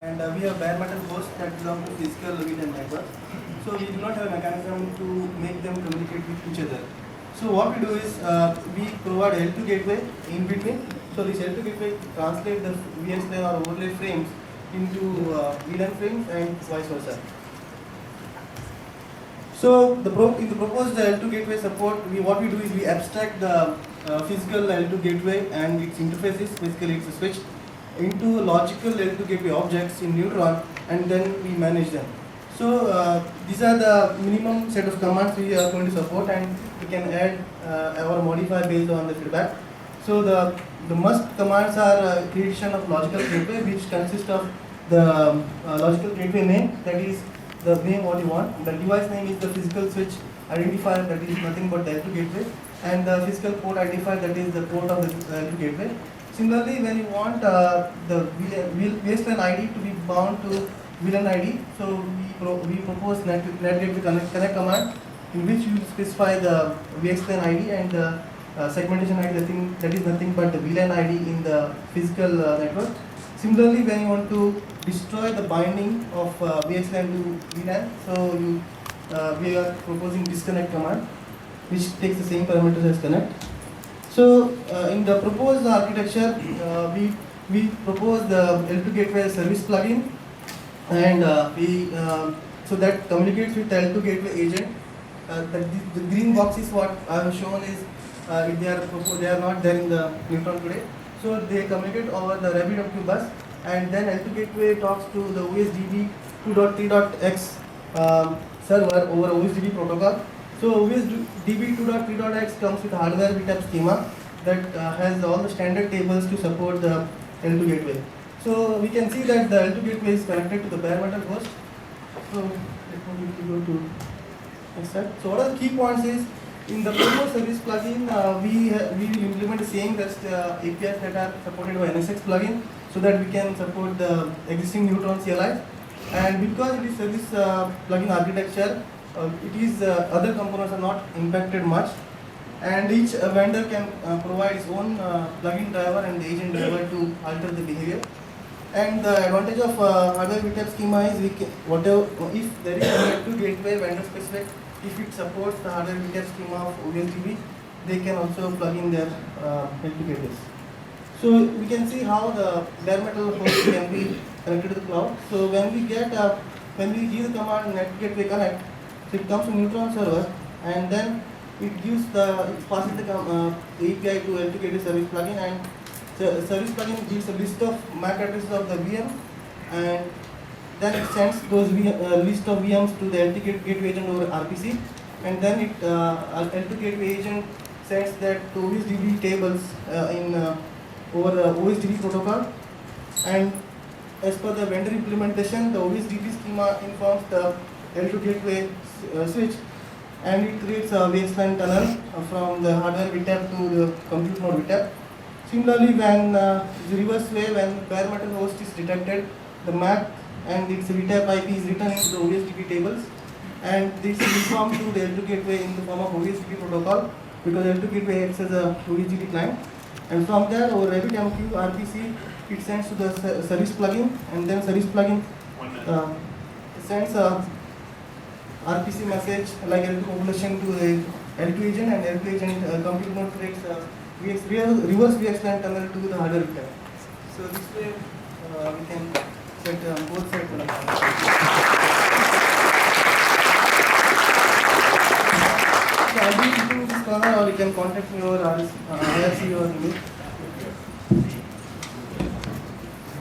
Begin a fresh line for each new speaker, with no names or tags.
And we have bare metal host that belong to physical VLAN network. So we do not have a mechanism to make them communicate with each other. So what we do is we provide L2 gateway in between. So this L2 gateway translate the VXLAN or overlay frames into VLAN frames and vice versa. So in the proposed L2 gateway support, what we do is we abstract the physical L2 gateway and its interfaces, basically it's a switch, into logical L2 gateway objects in Neutron, and then we manage them. So these are the minimum set of commands we are going to support, and we can add or modify based on the feedback. So the must commands are creation of logical gateway, which consists of the logical gateway name, that is the name what you want. The device name is the physical switch identifier, that is nothing but the L2 gateway, and the physical port identifier, that is the port of the L2 gateway. Similarly, when you want the VXLAN ID to be bound to VLAN ID, so we propose net gateway connect command, in which you specify the VXLAN ID and the segmentation ID, that is nothing but the VLAN ID in the physical network. Similarly, when you want to destroy the binding of VXLAN to VLAN, so we are proposing disconnect command, which takes the same parameters as connect. So in the proposed architecture, we propose the L2 gateway service plugin, and so that communicates with the L2 gateway agent. The green boxes what I have shown is they are not there in the Neutron today. So they communicate over the RabbitMQ bus, and then L2 gateway talks to the OSDB 2.3.x server over OSDB protocol. So OSDB 2.3.x comes with hardware VTAP schema that has all the standard tables to support the L2 gateway. So we can see that the L2 gateway is connected to the bare metal host. So let me go to next slide. So what are the key points is, in the proposed service plugin, we will implement the same REST APIs that are supported by NSX plugin, so that we can support the existing Neutron CLI. And because it is service plugin architecture, other components are not impacted much, and each vendor can provide its own plugin driver and the agent driver to alter the behavior. And the advantage of hardware VTAP schema is if there is a L2 gateway vendor specific, if it supports the hardware VTAP schema of OSDB, they can also plug in their L2 gateways. So we can see how the bare metal host can be connected to the cloud. So when we give the command net gateway connect, so it comes to Neutron server, and then it passes the API to L2 gateway service plugin, and the service plugin gives a list of MAC addresses of the VM, and then it sends those list of VMs to the L2 gateway agent over RPC, and then L2 gateway agent sends that to OSDB tables over the OSDB protocol, and as per the vendor implementation, the OSDB schema informs the L2 gateway switch, and it creates a VXLAN tunnel from the hardware VTAP to the compute node VTAP. Similarly, when the reverse way, when bare metal host is detected, the MAC and its VTAP IP is written into the OSDB tables, and this is informed to the L2 gateway in the form of OSDB protocol, because L2 gateway acts as a OSDB client. And from there, over RabbitMQ RPC, it sends to the service plugin, and then service plugin sends a RPC message like L2 population to the L2 agent, and L2 agent compute node creates reverse VXLAN tunnel to the hardware VTAP. So this way we can set both sides. So I'll be keeping this corner, or you can contact me over IRC or email.